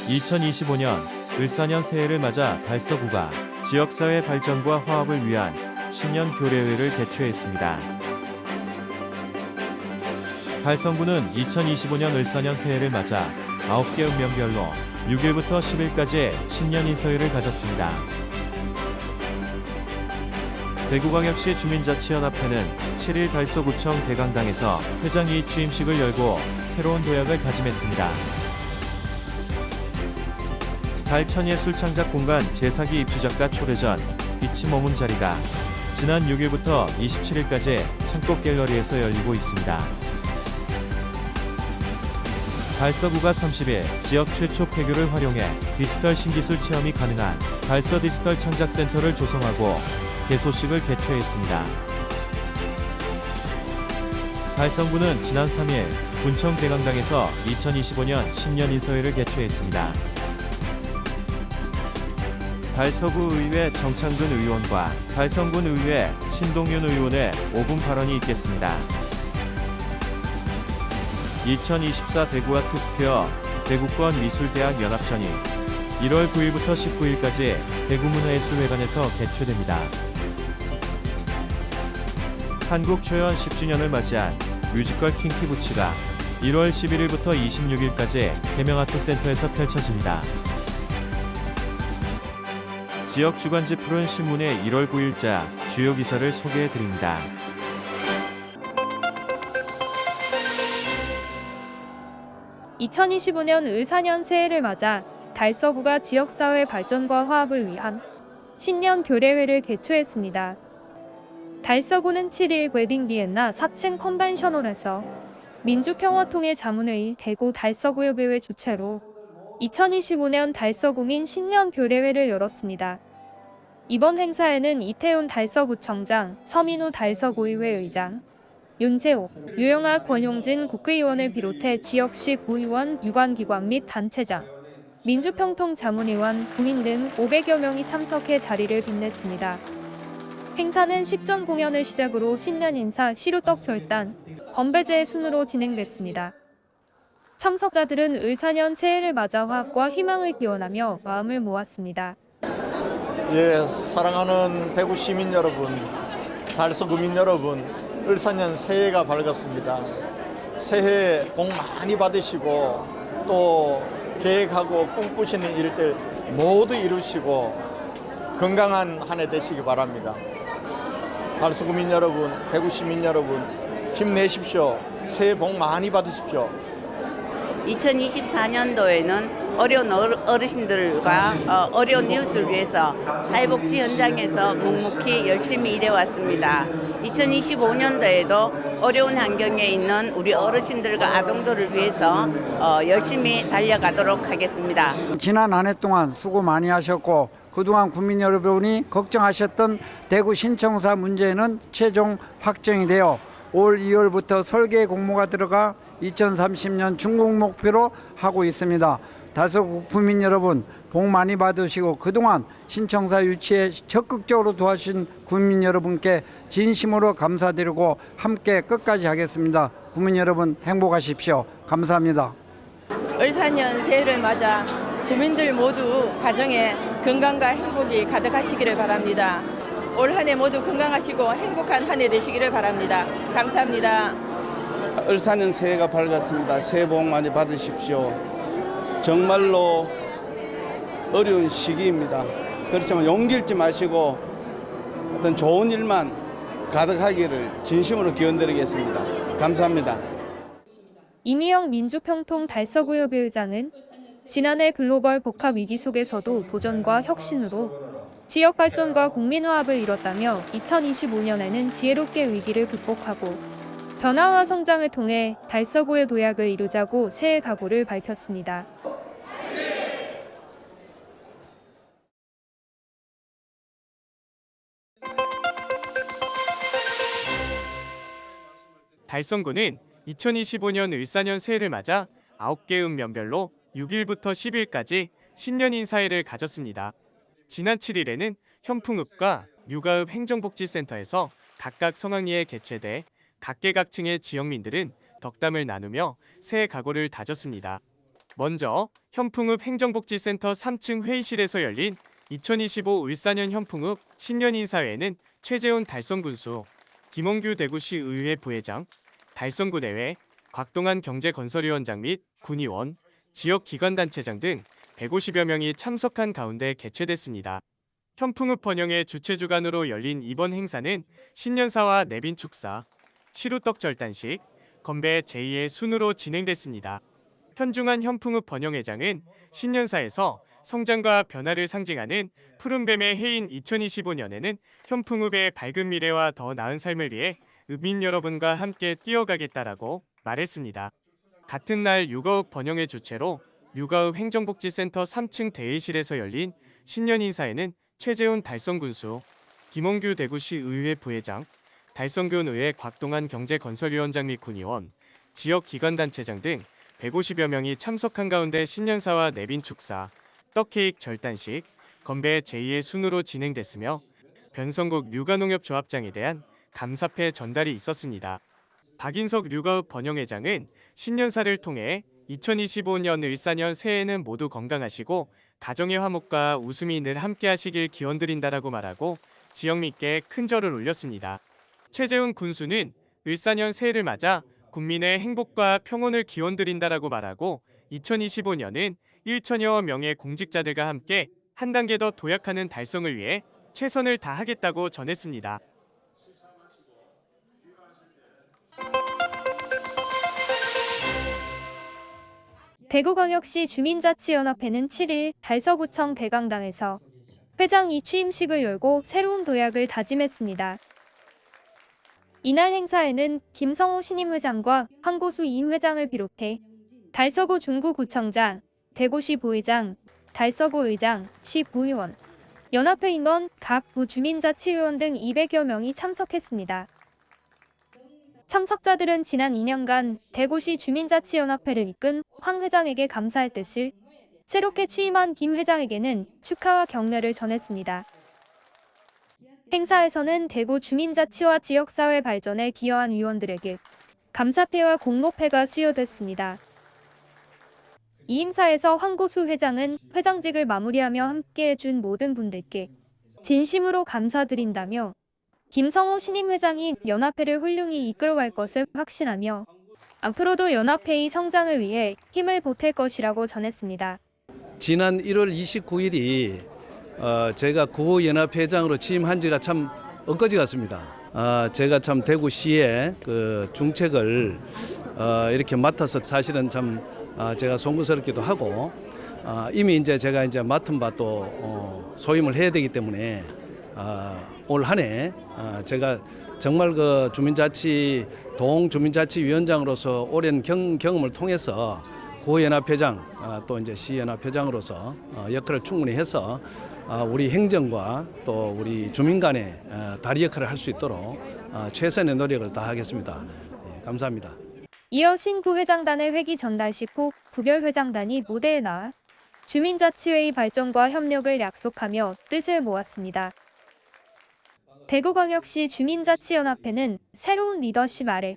2025년 을사년 새해를 맞아 달서구가 지역사회 발전과 화합을 위한 신년 교례회를 개최했습니다. 달성구는 2025년 을사년 새해를 맞아 9개 읍면별로 6일부터 10일까지 신년 인서회를 가졌습니다. 대구광역시 주민자치연합회는 7일 달서구청 대강당에서 회장이 취임식을 열고 새로운 도약을 다짐했습니다. 달천예술창작공간 제4기 입주작가 초대전 빛이 머문 자리가 지난 6일부터 27일까지 창꽃 갤러리에서 열리고 있습니다. 달서구가 30일 지역 최초 폐교를 활용해 디지털 신기술 체험이 가능한 달서 디지털 창작센터를 조성하고 개소식을 개최했습니다. 달성구는 지난 3일 군청 대강당에서 2025년 신년 인서회를 개최했습니다. 달서구 의회 정창근 의원과 달성군 의회 신동윤 의원의 5분 발언이 있겠습니다. 2024 대구 아트스퀘어 대구권 미술대학 연합전이 1월 9일부터 19일까지 대구문화예술회관에서 개최됩니다. 한국 초연 10주년을 맞이한 뮤지컬 킹키부츠가 1월 11일부터 26일까지 대명아트센터에서 펼쳐집니다. 지역 주간지 푸른 신문의 1월 9일자 주요 기사를 소개해드립니다. (2025년) 을사년 새해를 맞아 달서구가 지역사회 발전과 화합을 위한 신년 교례회를 개최했습니다. 달서구는 7일 웨딩 비엔나 4층 컨벤션홀에서 민주평화통일자문회의 대구 달서구협의회 주최로 2025년 달서구민 신년 교례회를 열었습니다. 이번 행사에는 이태훈 달서구청장, 서민우 달서구의회 의장, 윤재옥, 유영아 권용진 국회의원을 비롯해 지역시 구의원, 유관기관 및 단체장, 민주평통자문위원, 구민 등 500여 명이 참석해 자리를 빛냈습니다. 행사는 식전 공연을 시작으로 신년 인사, 시루떡 절단, 건배제의 순으로 진행됐습니다. 참석자들은 을사년 새해를 맞아 화합과 희망을 기원하며 마음을 모았습니다. 예, 사랑하는 대구 시민 여러분, 달서구민 여러분, 을사년 새해가 밝았습니다. 새해 복 많이 받으시고 또 계획하고 꿈꾸시는 일들 모두 이루시고 건강한 한 해 되시기 바랍니다. 달서구민 여러분, 대구 시민 여러분, 힘내십시오. 새해 복 많이 받으십시오. 2024년도에는 어려운 어르신들과 어려운 이웃을 위해서 사회복지 현장에서 묵묵히 열심히 일해왔습니다. 2025년도에도 어려운 환경에 있는 우리 어르신들과 아동들을 위해서 열심히 달려가도록 하겠습니다. 지난 한 해 동안 수고 많이 하셨고 그동안 국민 여러분이 걱정하셨던 대구 신청사 문제는 최종 확정이 되어 올 2월부터 설계 공모가 들어가 2030년 중국 목표로 하고 있습니다. 달서구 국민 여러분 복 많이 받으시고 그동안 신청사 유치에 적극적으로 도와주신 국민 여러분께 진심으로 감사드리고 함께 끝까지 하겠습니다. 국민 여러분 행복하십시오. 감사합니다. 을사년 새해를 맞아 국민들 모두 가정에 건강과 행복이 가득하시기를 바랍니다. 올 한 해 모두 건강하시고 행복한 한 해 되시기를 바랍니다. 감사합니다. 을사년 새해가 밝았습니다. 새해 복 많이 받으십시오. 정말로 어려운 시기입니다. 그렇지만 용기 잃지 마시고 어떤 좋은 일만 가득하기를 진심으로 기원드리겠습니다. 감사합니다. 이미영 민주평통 달서구협의 의장은 지난해 글로벌 복합 위기 속에서도 도전과 혁신으로 지역 발전과 국민 화합을 이뤘다며 2025년에는 지혜롭게 위기를 극복하고 변화와 성장을 통해 달서구의 도약을 이루자고 새해 각오를 밝혔습니다. 달성구는 2025년 을사년 새해를 맞아 9개 읍면별로 6일부터 10일까지 신년 인사회를 가졌습니다. 지난 7일에는 현풍읍과 뮤가읍 행정복지센터에서 각각 성황리에 개최돼 각계각층의 지역민들은 덕담을 나누며 새해 각오를 다졌습니다. 먼저 현풍읍 행정복지센터 3층 회의실에서 열린 2025 울산현 현풍읍 신년인사회에는 최재훈 달성군수, 김홍규 대구시 의회 부회장, 달성구 내외, 곽동환 경제건설위원장 및 군의원, 지역기관단체장 등 150여 명이 참석한 가운데 개최됐습니다. 현풍읍 번영의 주최주간으로 열린 이번 행사는 신년사와 내빈 축사, 시루떡 절단식, 건배 제2의 순으로 진행됐습니다. 현중한 현풍읍 번영회장은 신년사에서 성장과 변화를 상징하는 푸른뱀의 해인 2025년에는 현풍읍의 밝은 미래와 더 나은 삶을 위해 읍민 여러분과 함께 뛰어가겠다라고 말했습니다. 같은 날 육아읍 번영회 주최로 육아읍 행정복지센터 3층 대회실에서 열린 신년인사에는 최재훈 달성군수, 김홍규 대구시 의회 부회장, 달성군 의회 곽동환 경제건설위원장 및 군의원, 지역기관단체장 등 150여 명이 참석한 가운데 신년사와 내빈 축사, 떡케이크 절단식, 건배 제2의 순으로 진행됐으며 변성국 육아농협조합장에 대한 감사패 전달이 있었습니다. 박인석 육아읍 번영회장은 신년사를 통해 2025년 을사년 새해에는 모두 건강하시고 가정의 화목과 웃음이 늘 함께하시길 기원드린다라고 말하고 지역민께 큰 절을 올렸습니다. 최재훈 군수는 을사년 새해를 맞아 국민의 행복과 평온을 기원드린다라고 말하고 2025년은 1천여 명의 공직자들과 함께 한 단계 더 도약하는 달성을 위해 최선을 다하겠다고 전했습니다. 대구광역시 주민자치연합회는 7일 달서구청 대강당에서 회장 이취임식을 열고 새로운 도약을 다짐했습니다. 이날 행사에는 김성호 신임 회장과 황고수 이임 회장을 비롯해 달서구 중구구청장, 대구시 부의장, 달서구 의장, 시 부의원, 연합회 임원, 각 부 주민자치위원 등 200여 명이 참석했습니다. 참석자들은 지난 2년간 대구시 주민자치연합회를 이끈 황 회장에게 감사의 뜻을, 새롭게 취임한 김 회장에게는 축하와 격려를 전했습니다. 행사에서는 대구 주민자치와 지역사회 발전에 기여한 위원들에게 감사패와 공모패가 수여됐습니다. 이 행사에서 황고수 회장은 회장직을 마무리하며 함께해준 모든 분들께 진심으로 감사드린다며 김성호 신임 회장이 연합회를 훌륭히 이끌어갈 것을 확신하며 앞으로도 연합회의 성장을 위해 힘을 보탤 것이라고 전했습니다. 지난 1월 29일이 제가 구호연합회장으로 취임한 지가 참 엊그제 같습니다. 제가 참 대구시의 그 중책을 이렇게 맡아서 사실은 참 제가 송구스럽기도 하고 이미 이제 제가 이제 맡은 바 또 소임을 해야 되기 때문에 올 한 해 제가 정말 그 주민자치 동주민자치위원장으로서 오랜 경험을 통해서 구연합회장 또 이제 시연합회장으로서 역할을 충분히 해서 우리 행정과 또 우리 주민 간의 다리 역할을 할 수 있도록 최선의 노력을 다하겠습니다. 감사합니다. 이어 신부회장단의 회기 전달식 후 부별 회장단이 무대에 나와 주민자치회의 발전과 협력을 약속하며 뜻을 모았습니다. 대구광역시 주민자치연합회는 새로운 리더십 아래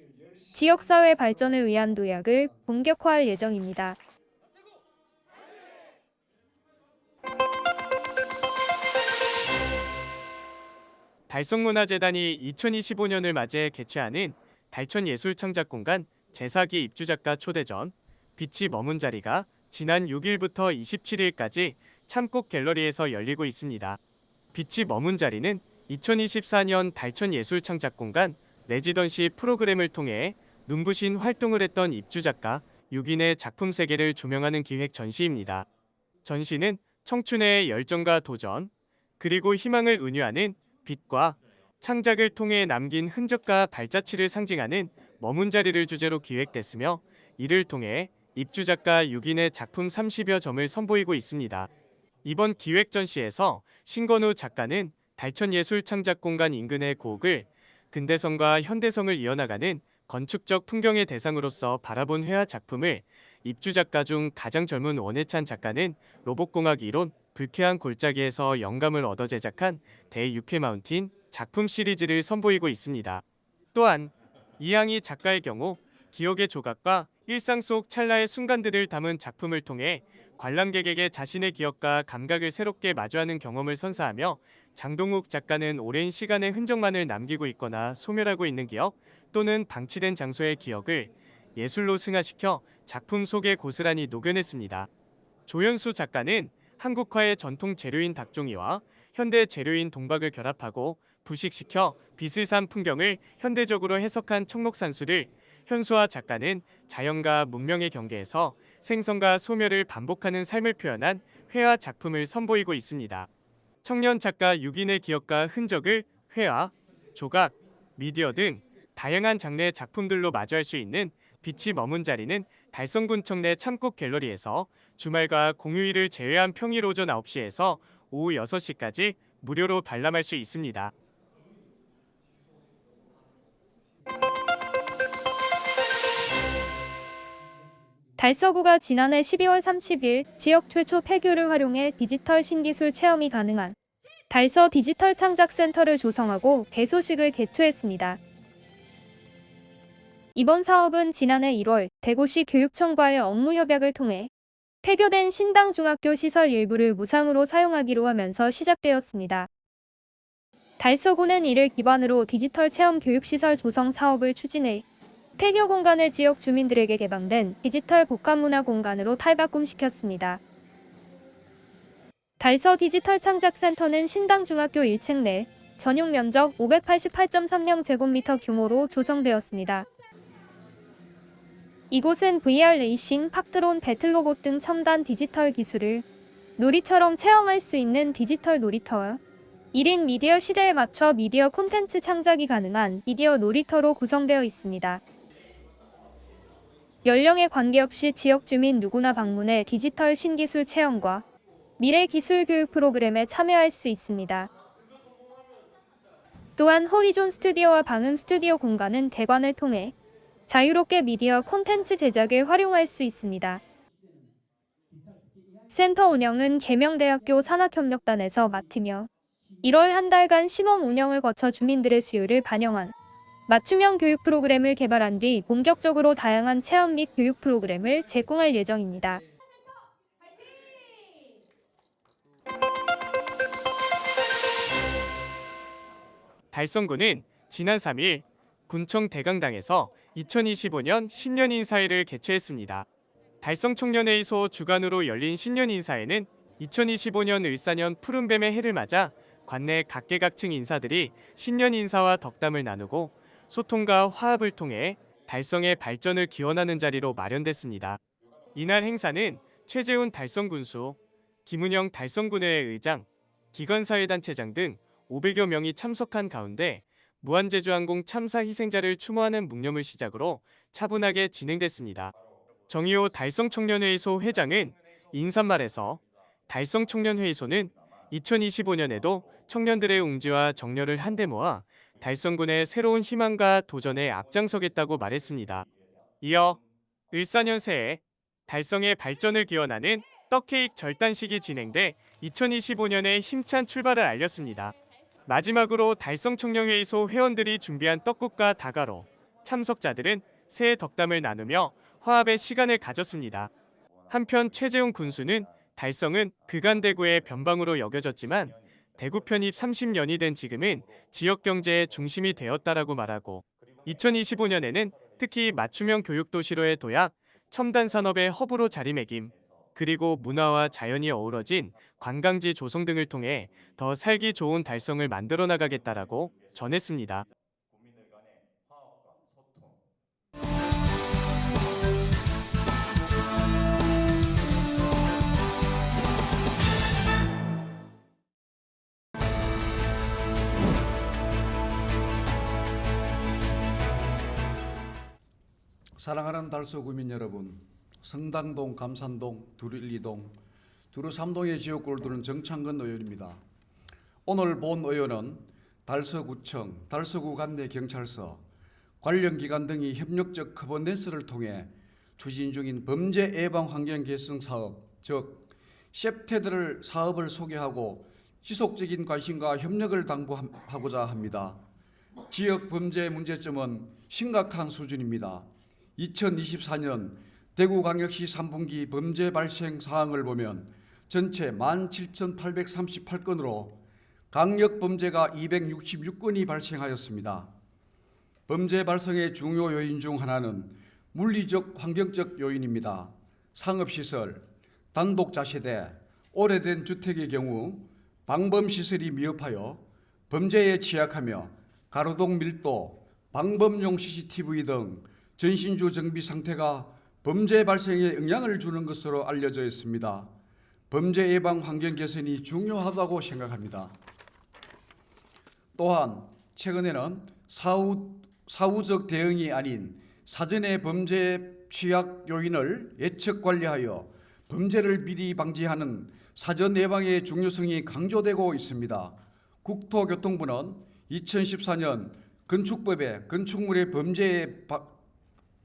지역사회 발전을 위한 도약을 본격화할 예정입니다. 달성문화재단이 2025년을 맞이해 개최하는 달천예술창작공간 제4기 입주작가 초대전 빛이 머문 자리가 지난 6일부터 27일까지 참꽃 갤러리에서 열리고 있습니다. 빛이 머문 자리는 2024년 달천예술창작공간 레지던시 프로그램을 통해 눈부신 활동을 했던 입주작가 6인의 작품 세계를 조명하는 기획 전시입니다. 전시는 청춘의 열정과 도전, 그리고 희망을 은유하는 빛과 창작을 통해 남긴 흔적과 발자취를 상징하는 머문 자리를 주제로 기획됐으며 이를 통해 입주작가 6인의 작품 30여 점을 선보이고 있습니다. 이번 기획 전시에서 신건우 작가는 달천예술창작공간 인근의 고을, 근대성과 현대성을 이어나가는 건축적 풍경의 대상으로서 바라본 회화 작품을, 입주작가 중 가장 젊은 원해찬 작가는 로봇공학 이론, 불쾌한 골짜기에서 영감을 얻어 제작한 대6회 마운틴 작품 시리즈를 선보이고 있습니다. 또한 이항희 작가의 경우 기억의 조각과 일상 속 찰나의 순간들을 담은 작품을 통해 관람객에게 자신의 기억과 감각을 새롭게 마주하는 경험을 선사하며 장동욱 작가는 오랜 시간의 흔적만을 남기고 있거나 소멸하고 있는 기억 또는 방치된 장소의 기억을 예술로 승화시켜 작품 속에 고스란히 녹여냈습니다. 조연수 작가는 한국화의 전통 재료인 닭종이와 현대 재료인 동박을 결합하고 부식시켜 빛을 산 풍경을 현대적으로 해석한 청록산수를, 현수아 작가는 자연과 문명의 경계에서 생성과 소멸을 반복하는 삶을 표현한 회화 작품을 선보이고 있습니다. 청년 작가 6인의 기억과 흔적을 회화, 조각, 미디어 등 다양한 장르의 작품들로 마주할 수 있는 빛이 머문 자리는 달성군청 내 참꽃 갤러리에서 주말과 공휴일을 제외한 평일 오전 9시에서 오후 6시까지 무료로 관람할 수 있습니다. 달서구가 지난해 12월 30일 지역 최초 폐교를 활용해 디지털 신기술 체험이 가능한 달서 디지털 창작센터를 조성하고 개소식을 개최했습니다. 이번 사업은 지난해 1월 대구시 교육청과의 업무 협약을 통해 폐교된 신당중학교 시설 일부를 무상으로 사용하기로 하면서 시작되었습니다. 달서구는 이를 기반으로 디지털 체험 교육시설 조성 사업을 추진해 폐교 공간을 지역 주민들에게 개방된 디지털 복합문화 공간으로 탈바꿈시켰습니다. 달서 디지털 창작센터는 신당중학교 1층 내 전용 면적 588.30제곱미터 규모로 조성되었습니다. 이곳은 VR 레이싱, 팝드론, 배틀로봇 등 첨단 디지털 기술을 놀이처럼 체험할 수 있는 디지털 놀이터와 1인 미디어 시대에 맞춰 미디어 콘텐츠 창작이 가능한 미디어 놀이터로 구성되어 있습니다. 연령에 관계없이 지역 주민 누구나 방문해 디지털 신기술 체험과 미래 기술 교육 프로그램에 참여할 수 있습니다. 또한 호리존 스튜디오와 방음 스튜디오 공간은 대관을 통해 자유롭게 미디어 콘텐츠 제작에 활용할 수 있습니다. 센터 운영은 계명대학교 산학협력단에서 맡으며 1월 한 달간 시범 운영을 거쳐 주민들의 수요를 반영한 맞춤형 교육 프로그램을 개발한 뒤 본격적으로 다양한 체험 및 교육 프로그램을 제공할 예정입니다. 달성군은 지난 3일 군청 대강당에서 2025년 신년인사회를 개최했습니다. 달성청년회의소 주관으로 열린 신년인사회는 2025년 을사년 푸른뱀의 해를 맞아 관내 각계각층 인사들이 신년인사와 덕담을 나누고 소통과 화합을 통해 달성의 발전을 기원하는 자리로 마련됐습니다. 이날 행사는 최재훈 달성군수, 김은영 달성군회의 의장, 기관사회단체장 등 500여 명이 참석한 가운데 무한제주항공 참사 희생자를 추모하는 묵념을 시작으로 차분하게 진행됐습니다. 정의호 달성청년회의소 회장은 인사말에서 달성청년회의소는 2025년에도 청년들의 웅지와 정열을 한데 모아 달성군의 새로운 희망과 도전에 앞장서겠다고 말했습니다. 이어 을사년 새해 달성의 발전을 기원하는 떡케이크 절단식이 진행돼 2025년의 힘찬 출발을 알렸습니다. 마지막으로 달성청년회의소 회원들이 준비한 떡국과 다가로 참석자들은 새해 덕담을 나누며 화합의 시간을 가졌습니다. 한편 최재훈 군수는 달성은 그간 대구의 변방으로 여겨졌지만 대구 편입 30년이 된 지금은 지역 경제의 중심이 되었다라고 말하고 2025년에는 특히 맞춤형 교육도시로의 도약, 첨단 산업의 허브로 자리매김, 그리고 문화와 자연이 어우러진 관광지 조성 등을 통해 더 살기 좋은 달성을 만들어 나가겠다라고 전했습니다. 사랑하는 달서 구민 여러분, 성당동, 감산동, 두루1, 2동, 두루3동의 지역구를 두는 정창근 의원입니다. 오늘 본 의원은 달서구청, 달서구 관내 경찰서, 관련 기관 등이 협력적 커버네스를 통해 추진 중인 범죄 예방 환경 개선 사업, 즉 셉테드를 사업을 소개하고 지속적인 관심과 협력을 당부하고자 합니다. 지역 범죄 문제점은 심각한 수준입니다. 2024년 대구광역시 3분기 범죄 발생 사항을 보면 전체 17,838건으로 강력범죄가 266건이 발생하였습니다. 범죄 발생의 중요 요인 중 하나는 물리적, 환경적 요인입니다. 상업시설, 단독자세대, 오래된 주택의 경우 방범시설이 미흡하여 범죄에 취약하며 가로등 밀도, 방범용 CCTV 등 전신주 정비 상태가 범죄 발생에 영향을 주는 것으로 알려져 있습니다. 범죄 예방 환경 개선이 중요하다고 생각합니다. 또한 최근에는 사후적 대응이 아닌 사전에 범죄 취약 요인을 예측 관리하여 범죄를 미리 방지하는 사전 예방의 중요성이 강조되고 있습니다. 국토교통부는 2014년 건축법에 건축물의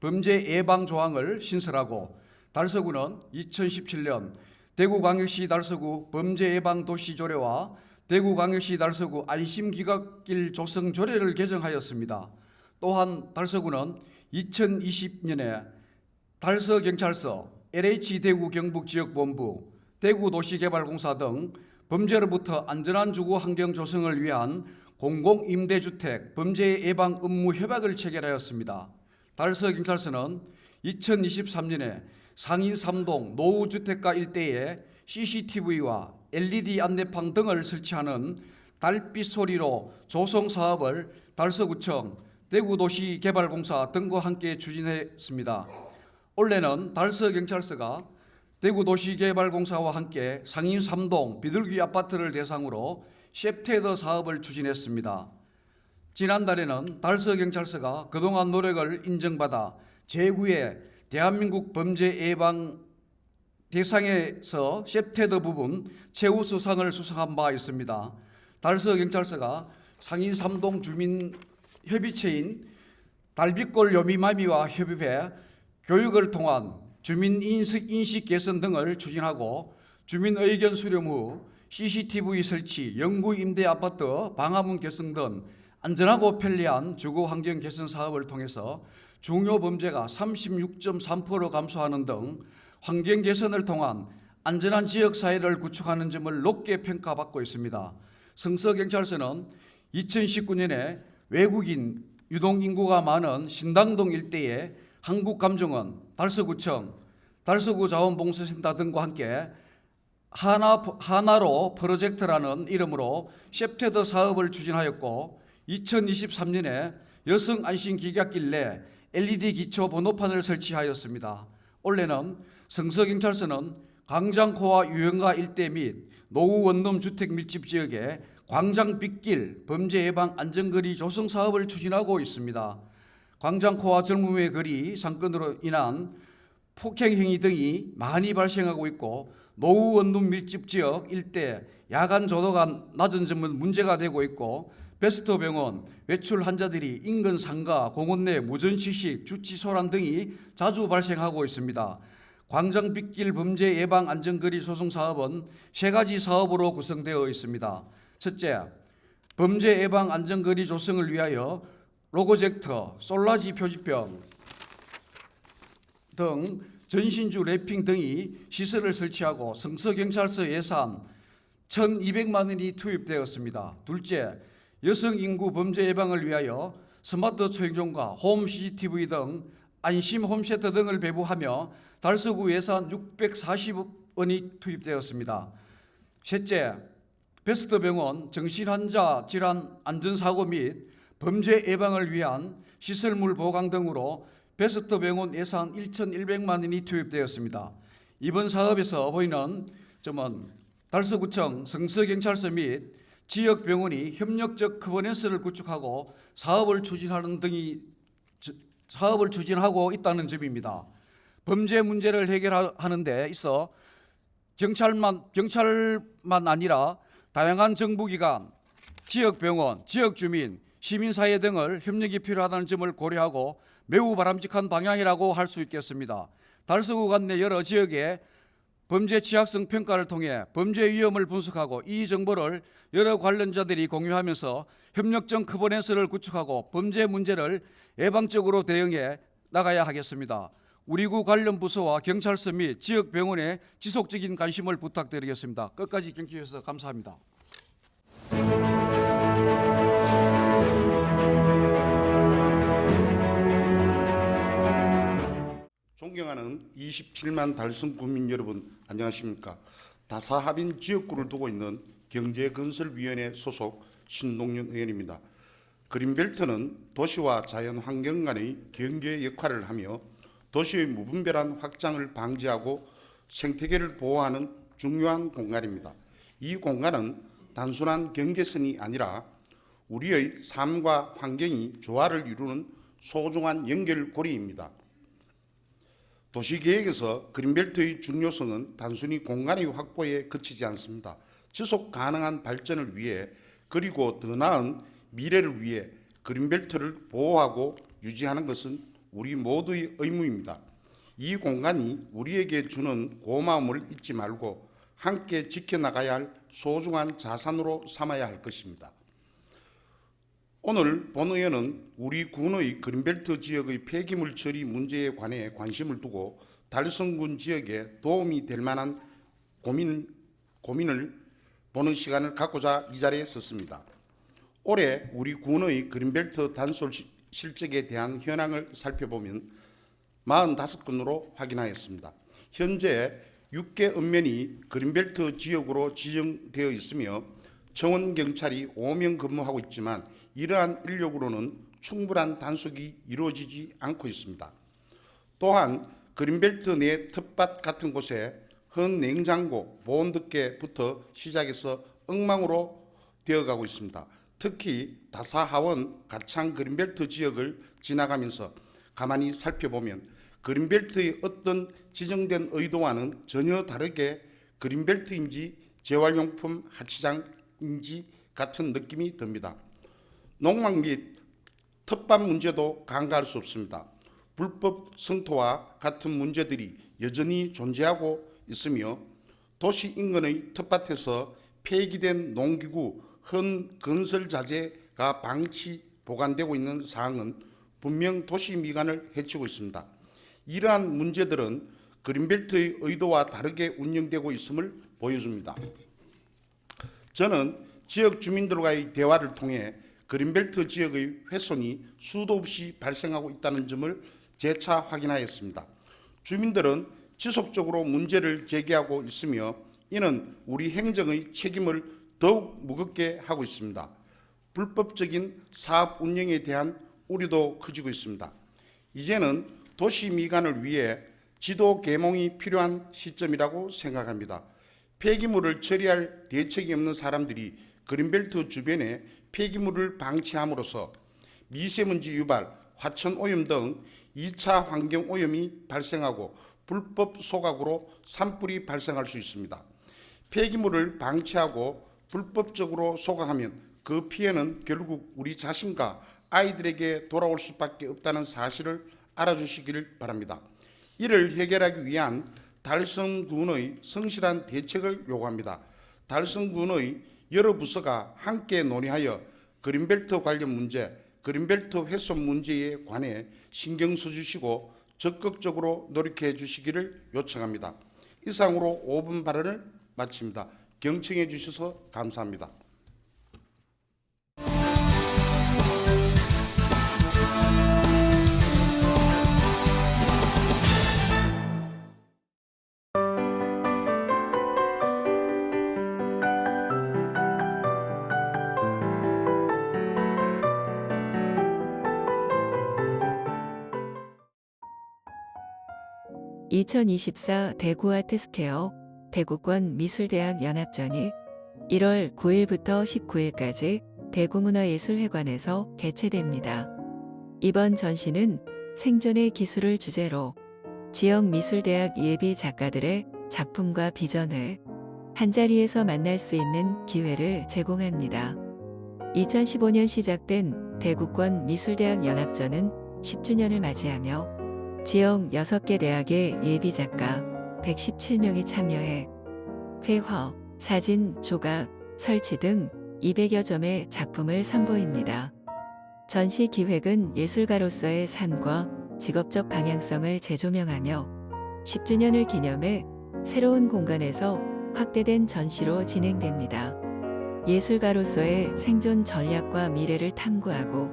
범죄 예방 조항을 신설하고 달서구는 2017년 대구광역시 달서구 범죄 예방 도시 조례와 대구광역시 달서구 안심기각길 조성 조례를 개정하였습니다. 또한 달서구는 2020년에 달서경찰서, LH 대구 경북지역본부, 대구도시개발공사 등 범죄로부터 안전한 주거 환경 조성을 위한 공공임대주택 범죄 예방 업무 협약을 체결하였습니다. 달서경찰서는 2023년에 상인 3동 노후주택가 일대에 CCTV와 LED 안내판 등을 설치하는 달빛 소리로 조성 사업을 달서구청, 대구도시개발공사 등과 함께 추진했습니다. 올해는 달서경찰서가 대구도시개발공사와 함께 상인 3동 비둘기 아파트를 대상으로 셰프테더 사업을 추진했습니다. 지난달에는 달서경찰서가 그동안 노력을 인정받아 제9회 대한민국 범죄 예방 대상에서 셰프테더 부분 최우수상을 수상한 바 있습니다. 달서경찰서가 상인 3동 주민협의체인 달빛골 요미마미와 협의해 교육을 통한 주민 인식 개선 등을 추진하고 주민 의견 수렴 후 CCTV 설치, 영구 임대 아파트 방화문 개선 등 안전하고 편리한 주거 환경 개선 사업을 통해서 중요 범죄가 36.3% 감소하는 등 환경 개선을 통한 안전한 지역 사회를 구축하는 점을 높게 평가받고 있습니다. 성서경찰서는 2019년에 외국인 유동 인구가 많은 신당동 일대에 한국감정원, 달서구청, 달서구 자원봉사센터 등과 함께 하나로 프로젝트라는 이름으로 셰프테더 사업을 추진하였고 2023년에 여성 안심 기각길 내 LED 기초 번호판을 설치하였습니다. 올해는 성서경찰서는 광장코와 유영가 일대 및 노후 원룸 주택 밀집 지역에 광장빗길 범죄 예방 안전거리 조성 사업을 추진하고 있습니다. 광장코와 젊음의 거리 상권으로 인한 폭행 행위 등이 많이 발생하고 있고 노후 원룸 밀집 지역 일대 야간 조도가 낮은 점은 문제가 되고 있고 베스트 병원, 외출 환자들이 인근 상가, 공원 내 무전시식, 주치 소란 등이 자주 발생하고 있습니다. 광장빗길 범죄 예방 안전거리 조성 사업은 3가지 사업으로 구성되어 있습니다. 첫째, 범죄 예방 안전거리 조성을 위하여 로고젝터, 솔라지 표지병 등 전신주 랩핑 등이 시설을 설치하고 성서경찰서 예산 1,200만 원이 투입되었습니다. 둘째, 여성 인구 범죄 예방을 위하여 스마트 초인종과 홈 CCTV 등 안심 홈센터 등을 배부하며 달서구 예산 640원이 투입되었습니다. 셋째, 베스트 병원 정신환자 질환 안전사고 및 범죄 예방을 위한 시설물 보강 등으로 베스트 병원 예산 1,100만 원이 투입되었습니다. 이번 사업에서 보이는 점은 달서구청, 성서경찰서 및 지역병원이 협력적 커버넌스를 구축하고 사업을 추진하고 있다는 점입니다. 범죄 문제를 해결하는 데 있어 경찰만 아니라 다양한 정부기관, 지역병원, 지역주민, 시민사회 등을 협력이 필요하다는 점을 고려하고 매우 바람직한 방향이라고 할 수 있겠습니다. 달서구 간 내 여러 지역의 범죄 취약성 평가를 통해 범죄 위험을 분석하고 이 정보를 여러 관련자들이 공유하면서 협력적 커버넌스를 구축하고 범죄 문제를 예방적으로 대응해 나가야 하겠습니다. 우리 구 관련 부서와 경찰서 및 지역 병원에 지속적인 관심을 부탁드리겠습니다. 끝까지 경청해 주셔서 감사합니다. 존경하는 27만 달성 국민 여러분, 안녕하십니까? 다사합인 지역구를 두고 있는 경제건설위원회 소속 신동연 의원입니다. 그린벨트는 도시와 자연환경 간의 경계 역할을 하며 도시의 무분별한 확장을 방지하고 생태계를 보호하는 중요한 공간입니다. 이 공간은 단순한 경계선이 아니라 우리의 삶과 환경이 조화를 이루는 소중한 연결고리입니다. 도시계획에서 그린벨트의 중요성은 단순히 공간의 확보에 그치지 않습니다. 지속 가능한 발전을 위해 그리고 더 나은 미래를 위해 그린벨트를 보호하고 유지하는 것은 우리 모두의 의무입니다. 이 공간이 우리에게 주는 고마움을 잊지 말고 함께 지켜나가야 할 소중한 자산으로 삼아야 할 것입니다. 오늘 본 의원은 우리 군의 그린벨트 지역의 폐기물 처리 문제에 관해 관심을 두고 달성군 지역에 도움이 될 만한 고민을 보는 시간을 갖고자 이 자리에 섰습니다. 올해 우리 군의 그린벨트 단속 실적에 대한 현황을 살펴보면 45건으로 확인하였습니다. 현재 6개 읍면이 그린벨트 지역으로 지정되어 있으며 청원경찰이 5명 근무하고 있지만 이러한 인력으로는 충분한 단속이 이루어지지 않고 있습니다. 또한 그린벨트 내 텃밭 같은 곳에 헌 냉장고, 보온덮개부터 시작해서 엉망으로 되어가고 있습니다. 특히 다사하원 가창 그린벨트 지역을 지나가면서 가만히 살펴보면 그린벨트의 어떤 지정된 의도와는 전혀 다르게 그린벨트인지 재활용품 하치장인지 같은 느낌이 듭니다. 농막 및 텃밭 문제도 간과할 수 없습니다. 불법 성토와 같은 문제들이 여전히 존재하고 있으며 도시 인근의 텃밭에서 폐기된 농기구, 헌 건설 자재가 방치, 보관되고 있는 사항은 분명 도시 미관을 해치고 있습니다. 이러한 문제들은 그린벨트의 의도와 다르게 운영되고 있음을 보여줍니다. 저는 지역 주민들과의 대화를 통해 그린벨트 지역의 훼손이 수도 없이 발생하고 있다는 점을 재차 확인하였습니다. 주민들은 지속적으로 문제를 제기하고 있으며 이는 우리 행정의 책임을 더욱 무겁게 하고 있습니다. 불법적인 사업 운영에 대한 우려도 커지고 있습니다. 이제는 도시 미관을 위해 지도 개몽이 필요한 시점이라고 생각합니다. 폐기물을 처리할 대책이 없는 사람들이 그린벨트 주변에 폐기물을 방치함으로써 미세먼지 유발, 화천 오염 등 2차 환경 오염이 발생하고 불법 소각으로 산불이 발생할 수 있습니다. 폐기물을 방치하고 불법적으로 소각하면 그 피해는 결국 우리 자신과 아이들에게 돌아올 수밖에 없다는 사실을 알아주시길 바랍니다. 이를 해결하기 위한 달성군의 성실한 대책을 요구합니다. 달성군의 여러 부서가 함께 논의하여 그린벨트 관련 문제, 그린벨트 훼손 문제에 관해 신경 써주시고 적극적으로 노력해 주시기를 요청합니다. 이상으로 5분 발언을 마칩니다. 경청해 주셔서 감사합니다. (2024) 대구 아트스퀘어 대구권 미술대학 연합전이 1월 9일부터 19일까지 대구문화예술회관에서 개최됩니다. 이번 전시는 생존의 기술을 주제로 지역 미술대학 예비 작가들의 작품과 비전을 한자리에서 만날 수 있는 기회를 제공합니다. 2015년 시작된 대구권 미술대학 연합전은 10주년을 맞이하며 지역 6개 대학의 예비작가 117명이 참여해 회화, 사진, 조각, 설치 등 200여 점의 작품을 선보입니다. 전시 기획은 예술가로서의 삶과 직업적 방향성을 재조명하며 10주년을 기념해 새로운 공간에서 확대된 전시로 진행됩니다. 예술가로서의 생존 전략과 미래를 탐구하고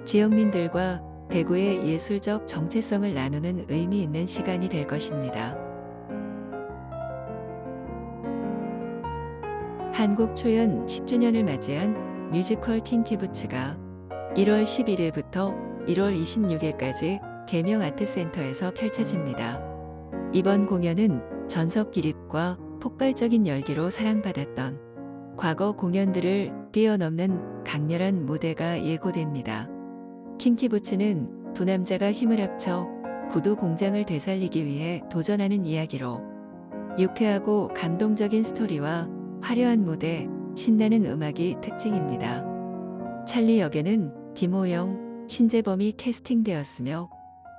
지역민들과 대구의 예술적 정체성을 나누는 의미 있는 시간이 될 것입니다. 한국 초연 10주년을 맞이한 뮤지컬 킹키부츠가 1월 11일부터 1월 26일까지 계명 아트센터에서 펼쳐집니다. 이번 공연은 전석 기립과 폭발적인 열기로 사랑받았던 과거 공연들을 뛰어넘는 강렬한 무대가 예고됩니다. 킹키부츠는 두 남자가 힘을 합쳐 구두 공장을 되살리기 위해 도전하는 이야기로 유쾌하고 감동적인 스토리와 화려한 무대, 신나는 음악이 특징입니다. 찰리 역에는 김호영, 신재범이 캐스팅되었으며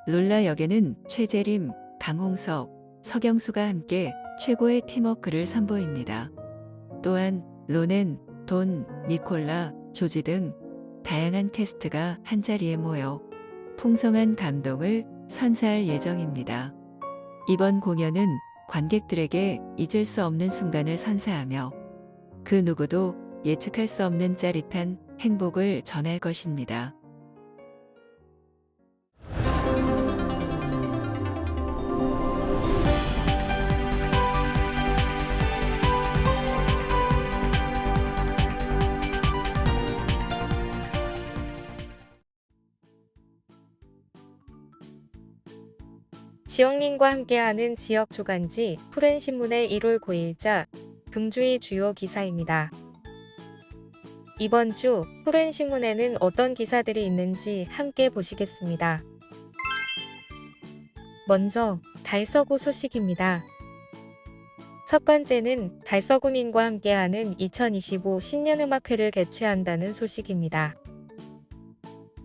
룰라 역에는 최재림, 강홍석, 서경수가 함께 최고의 팀워크를 선보입니다. 또한 로넨, 돈, 니콜라, 조지 등 다양한 캐스트가 한자리에 모여 풍성한 감동을 선사할 예정입니다. 이번 공연은 관객들에게 잊을 수 없는 순간을 선사하며 그 누구도 예측할 수 없는 짜릿한 행복을 전할 것입니다. 지역민과 함께하는 지역 주간지 푸른신문의 1월 9일자 금주의 주요 기사입니다. 이번 주 푸른신문에는 어떤 기사들이 있는지 함께 보시겠습니다. 먼저 달서구 소식입니다. 첫 번째는 달서구민과 함께하는 2025 신년음악회를 개최한다는 소식입니다.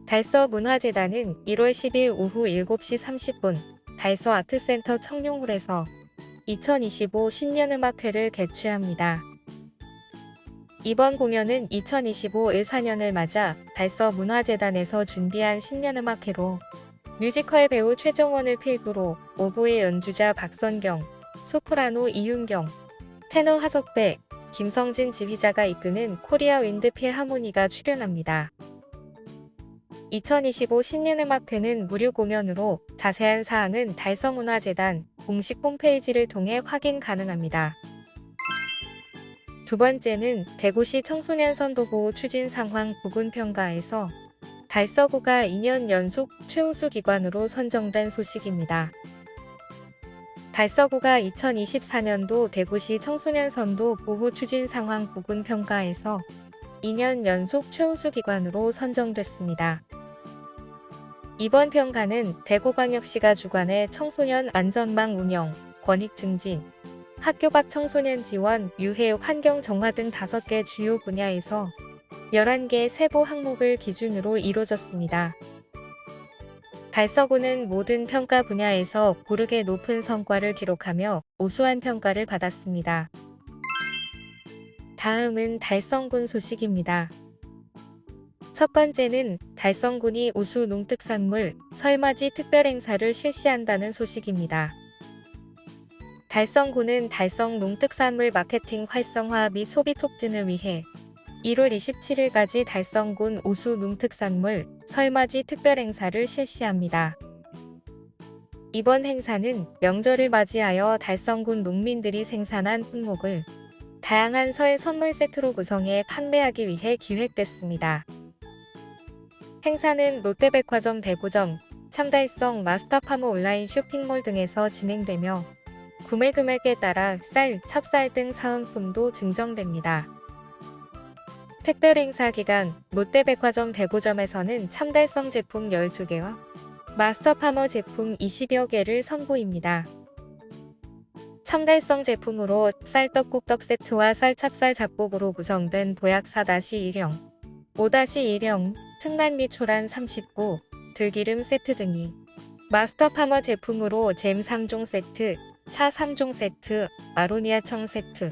달서문화재단은 1월 10일 오후 7시 30분 달서 아트센터 청룡홀에서 2025 신년음악회를 개최합니다. 이번 공연은 2025 을사년을 맞아 달서문화재단에서 준비한 신년음악회로 뮤지컬 배우 최정원을 필두로 오보의 연주자 박선경, 소프라노 이윤경, 테너 하석배, 김성진 지휘자가 이끄는 코리아 윈드 필하모니가 출연합니다. 2025 신년음악회는 무료 공연으로 자세한 사항은 달서문화재단 공식 홈페이지를 통해 확인 가능합니다. 두 번째는 대구시 청소년 선도보호 추진 상황 부근평가에서 달서구가 2년 연속 최우수 기관으로 선정된 소식입니다. 달서구가 2024년도 대구시 청소년 선도 보호 추진 상황 부근평가에서 2년 연속 최우수 기관으로 선정됐습니다. 이번 평가는 대구광역시가 주관해 청소년 안전망 운영, 권익 증진, 학교 밖 청소년 지원, 유해, 환경 정화 등 5개 주요 분야에서 11개 세부 항목을 기준으로 이루어졌습니다. 달서구는 모든 평가 분야에서 고르게 높은 성과를 기록하며 우수한 평가를 받았습니다. 다음은 달성군 소식입니다. 첫 번째는 달성군이 우수 농특산물 설맞이 특별행사를 실시한다는 소식입니다. 달성군은 달성 농특산물 마케팅 활성화 및 소비 촉진을 위해 1월 27일까지 달성군 우수 농특산물 설맞이 특별행사를 실시합니다. 이번 행사는 명절을 맞이하여 달성군 농민들이 생산한 품목을 다양한 설 선물 세트로 구성해 판매하기 위해 기획됐습니다. 행사는 롯데백화점 대구점, 참달성 마스터파머 온라인 쇼핑몰 등에서 진행되며 구매 금액에 따라 쌀, 찹쌀 등 사은품도 증정됩니다. 특별행사 기간 롯데백화점 대구점에서는 참달성 제품 12개와 마스터파머 제품 20여 개를 선보입니다. 참달성 제품으로 쌀떡국떡 세트와 쌀찹쌀 잡곡으로 구성된 보약 4-1형, 5-1형, 특란 및 초란 39, 들기름 세트 등이 마스터파머 제품으로 잼 3종 세트, 차 3종 세트, 아로니아청 세트,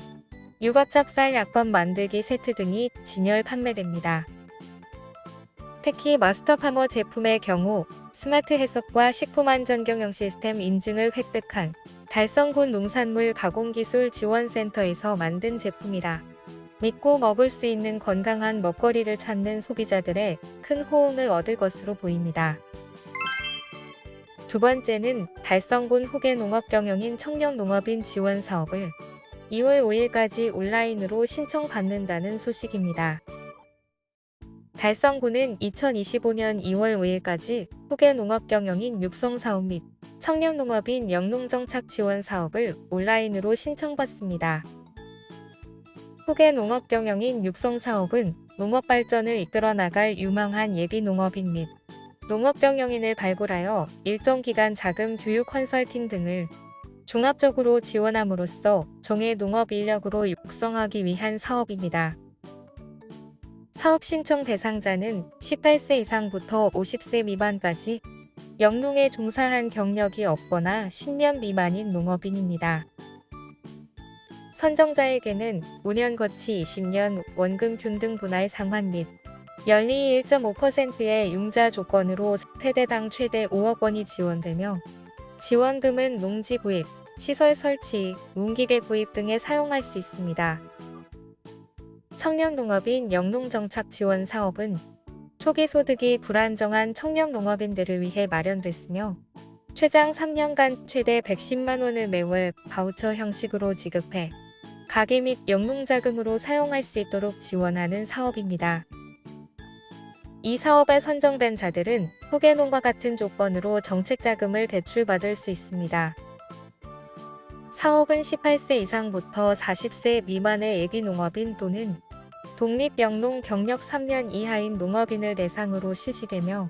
육아찹쌀 약밥 만들기 세트 등이 진열 판매됩니다. 특히 마스터파머 제품의 경우 스마트 해석과 식품안전 경영 시스템 인증을 획득한 달성군 농산물 가공기술 지원센터에서 만든 제품이라 믿고 먹을 수 있는 건강한 먹거리를 찾는 소비자들의 큰 호응을 얻을 것으로 보입니다. 두 번째는 달성군 후계 농업경영인 청년농업인 지원 사업을 2월 5일까지 온라인으로 신청받는다는 소식입니다. 달성군은 2025년 2월 5일까지 후계 농업경영인 육성사업 및 청년농업인 영농정착 지원 사업을 온라인으로 신청받습니다. 후계 농업경영인 육성사업은 농업발전을 이끌어 나갈 유망한 예비농업인 및 농업경영인을 발굴하여 일정 기간 자금 교육 컨설팅 등을 종합적으로 지원함으로써 정예 농업 인력으로 육성하기 위한 사업입니다. 사업 신청 대상자는 18세 이상부터 50세 미만까지 영농에 종사한 경력이 없거나 10년 미만인 농업인입니다. 선정자에게는 5년 거치 20년 원금 균등 분할 상환 및 연리 1.5%의 융자 조건으로 세대당 최대 5억 원이 지원되며 지원금은 농지 구입, 시설 설치, 농기계 구입 등에 사용할 수 있습니다. 청년농업인 영농정착 지원 사업은 초기 소득이 불안정한 청년농업인들을 위해 마련됐으며 최장 3년간 최대 110만 원을 매월 바우처 형식으로 지급해 가계 및 영농자금으로 사용할 수 있도록 지원하는 사업입니다. 이 사업에 선정된 자들은 후계농과 같은 조건으로 정책자금을 대출받을 수 있습니다. 사업은 18세 이상부터 40세 미만의 예비농업인 또는 독립영농 경력 3년 이하인 농업인을 대상으로 실시되며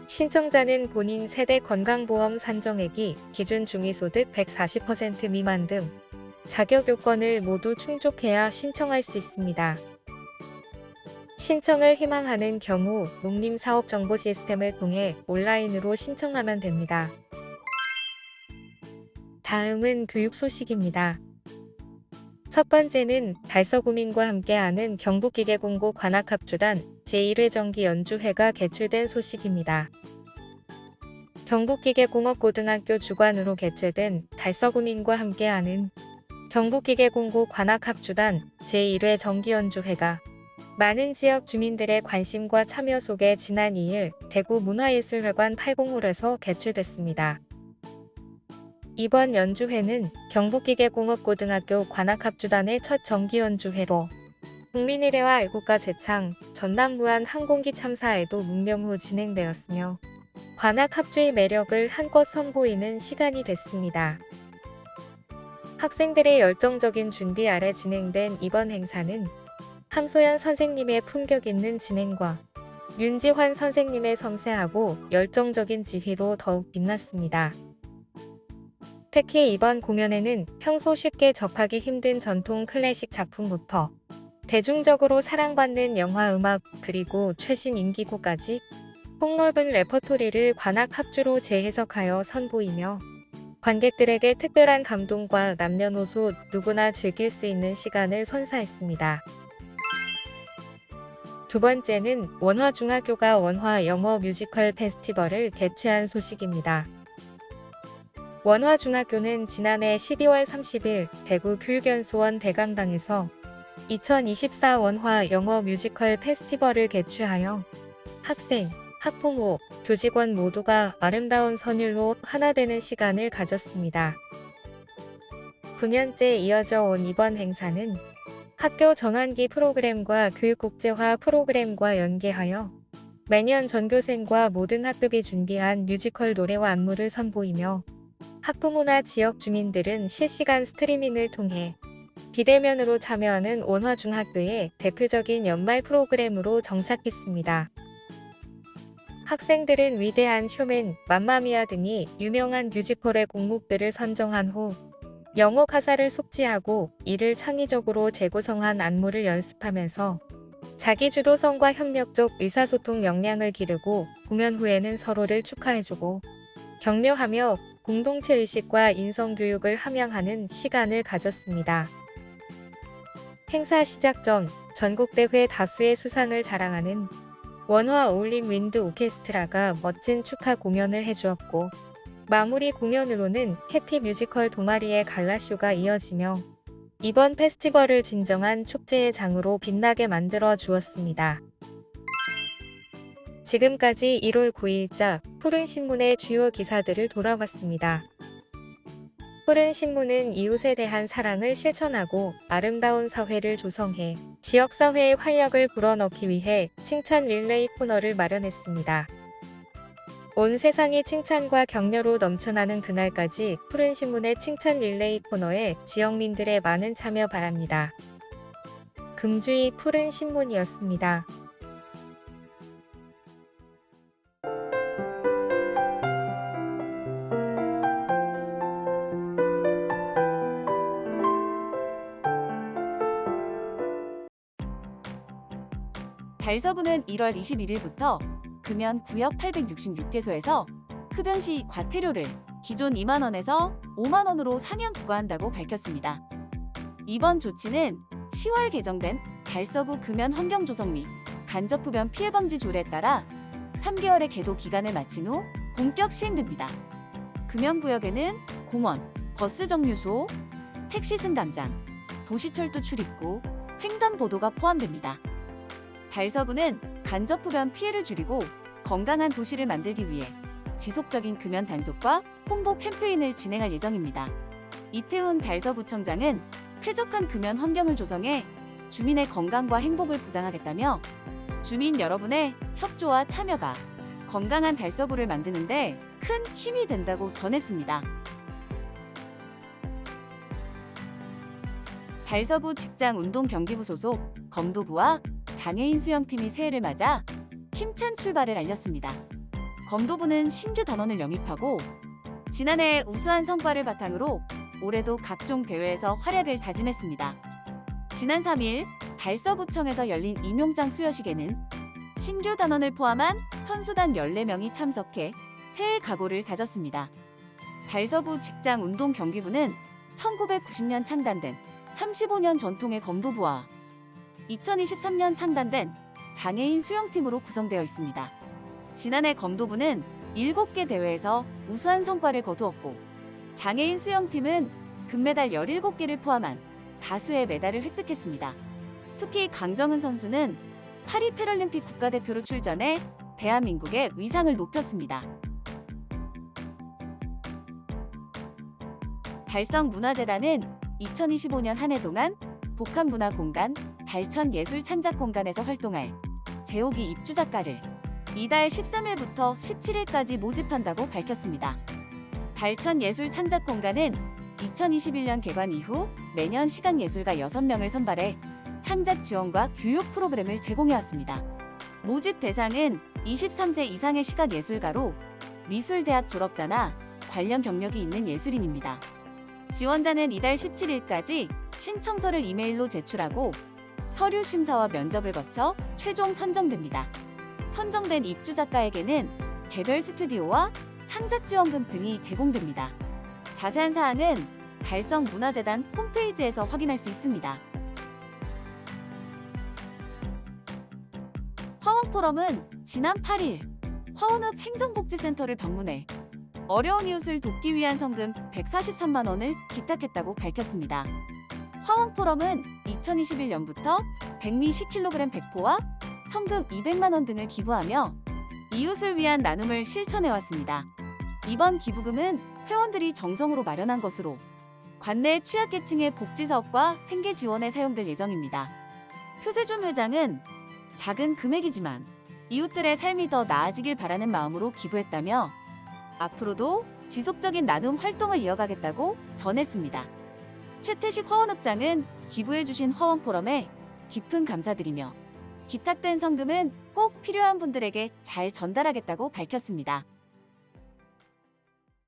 신청자는 본인 세대 건강보험 산정액이 기준 중위소득 140% 미만 등 자격 요건을 모두 충족해야 신청할 수 있습니다. 신청을 희망하는 경우 농림사업정보 시스템을 통해 온라인으로 신청하면 됩니다. 다음은 교육 소식입니다. 첫 번째는 달서구민과 함께하는 경북기계공고 관악합주단 제1회 정기연주회가 개최된 소식입니다. 경북기계공업고등학교 주관으로 개최된 달서구민과 함께하는 경북기계공고 관악합주단 제1회 정기연주회가 많은 지역 주민들의 관심과 참여 속에 지난 2일 대구 문화예술회관 80홀에서 개최됐습니다. 이번 연주회는 경북기계공업고등학교 관악합주단의 첫 정기연주회로 국민일회와 애국가 제창, 전남무안 항공기 참사에도 묵념 후 진행되었으며 관악합주의 매력을 한껏 선보이는 시간이 됐습니다. 학생들의 열정적인 준비 아래 진행된 이번 행사는 함소연 선생님의 품격 있는 진행과 윤지환 선생님의 섬세하고 열정적인 지휘로 더욱 빛났습니다. 특히 이번 공연에는 평소 쉽게 접하기 힘든 전통 클래식 작품부터 대중적으로 사랑받는 영화 음악 그리고 최신 인기곡까지 폭넓은 레퍼토리를 관악합주로 재해석하여 선보이며 관객들에게 특별한 감동과 남녀노소 누구나 즐길 수 있는 시간을 선사했습니다. 두 번째는 원화중학교가 원화 영어 뮤지컬 페스티벌을 개최한 소식입니다. 원화중학교는 지난해 12월 30일 대구 교육연수원 대강당에서 2024 원화 영어 뮤지컬 페스티벌을 개최하여 학생, 학부모, 교직원 모두가 아름다운 선율로 하나 되는 시간을 가졌습니다. 9년째 이어져 온 이번 행사는 학교 전환기 프로그램과 교육국제화 프로그램과 연계하여 매년 전교생과 모든 학급이 준비한 뮤지컬 노래와 안무를 선보이며 학부모나 지역 주민들은 실시간 스트리밍을 통해 비대면으로 참여하는 원화중학교의 대표적인 연말 프로그램으로 정착했습니다. 학생들은 위대한 쇼맨, 맘마미아 등이 유명한 뮤지컬의 곡목들을 선정한 후 영어 가사를 숙지하고 이를 창의적으로 재구성한 안무를 연습하면서 자기주도성과 협력적 의사소통 역량을 기르고 공연 후에는 서로를 축하해주고 격려하며 공동체 의식과 인성교육을 함양하는 시간을 가졌습니다. 행사 시작 전 전국대회 다수의 수상을 자랑하는 원화 어울림 윈드 오케스트라가 멋진 축하 공연을 해주었고 마무리 공연으로는 해피 뮤지컬 동아리의 갈라쇼가 이어지며 이번 페스티벌을 진정한 축제의 장으로 빛나게 만들어 주었습니다. 지금까지 1월 9일자 푸른신문의 주요 기사들을 돌아봤습니다. 푸른신문은 이웃에 대한 사랑을 실천하고 아름다운 사회를 조성해 지역사회의 활력을 불어넣기 위해 칭찬 릴레이 코너를 마련했습니다. 온 세상이 칭찬과 격려로 넘쳐나는 그날까지 푸른신문의 칭찬 릴레이 코너에 지역민들의 많은 참여 바랍니다. 금주의 푸른신문이었습니다. 달서구는 1월 21일부터 금연 구역 866개소에서 흡연시 과태료를 기존 2만원에서 5만원으로 상향 부과한다고 밝혔습니다. 이번 조치는 10월 개정된 달서구 금연 환경조성 및 간접흡연 피해방지 조례에 따라 3개월의 계도 기간을 마친 후 본격 시행됩니다. 금연구역에는 공원, 버스 정류소, 택시 승강장, 도시철도 출입구, 횡단보도가 포함됩니다. 달서구는 간접흡연 피해를 줄이고 건강한 도시를 만들기 위해 지속적인 금연 단속과 홍보 캠페인을 진행할 예정입니다. 이태훈 달서구청장은 쾌적한 금연 환경을 조성해 주민의 건강과 행복을 보장하겠다며 주민 여러분의 협조와 참여가 건강한 달서구를 만드는 데 큰 힘이 된다고 전했습니다. 달서구 직장운동경기부 소속 검도부와 장애인 수영팀이 새해를 맞아 힘찬 출발을 알렸습니다. 검도부는 신규 단원을 영입하고 지난해 우수한 성과를 바탕으로 올해도 각종 대회에서 활약을 다짐했습니다. 지난 3일 달서구청에서 열린 임용장 수여식에는 신규 단원을 포함한 선수단 14명이 참석해 새해 각오를 다졌습니다. 달서구 직장운동경기부는 1990년 창단된 35년 전통의 검도부와 2023년 창단된 장애인 수영팀으로 구성되어 있습니다. 지난해 검도부는 7개 대회에서 우수한 성과를 거두었고 장애인 수영팀은 금메달 17개를 포함한 다수의 메달을 획득했습니다. 특히 강정은 선수는 파리 패럴림픽 국가대표로 출전해 대한민국의 위상을 높였습니다. 달성문화재단은 2025년 한 해 동안 복합문화공간 달천예술창작공간에서 활동할 제5기 입주작가를 이달 13일부터 17일까지 모집한다고 밝혔습니다. 달천예술창작공간은 2021년 개관 이후 매년 시각예술가 6명을 선발해 창작 지원과 교육 프로그램을 제공해왔습니다. 모집 대상은 23세 이상의 시각예술가로 미술대학 졸업자나 관련 경력이 있는 예술인입니다. 지원자는 이달 17일까지 신청서를 이메일로 제출하고 서류 심사와 면접을 거쳐 최종 선정됩니다. 선정된 입주작가에게는 개별 스튜디오와 창작지원금 등이 제공됩니다. 자세한 사항은 달성문화재단 홈페이지에서 확인할 수 있습니다. 화원포럼은 지난 8일 화원읍 행정복지센터를 방문해 어려운 이웃을 돕기 위한 성금 143만 원을 기탁했다고 밝혔습니다. 화원포럼은 2021년부터 백미 10kg 백포와 성금 200만 원 등을 기부하며 이웃을 위한 나눔을 실천해왔습니다. 이번 기부금은 회원들이 정성으로 마련한 것으로 관내 취약계층의 복지사업과 생계 지원에 사용될 예정입니다. 표세준 회장은 작은 금액이지만 이웃들의 삶이 더 나아지길 바라는 마음으로 기부했다며 앞으로도 지속적인 나눔 활동을 이어가겠다고 전했습니다. 최태식 화원읍장은 기부해주신 화원포럼에 깊은 감사드리며 기탁된 성금은 꼭 필요한 분들에게 잘 전달하겠다고 밝혔습니다.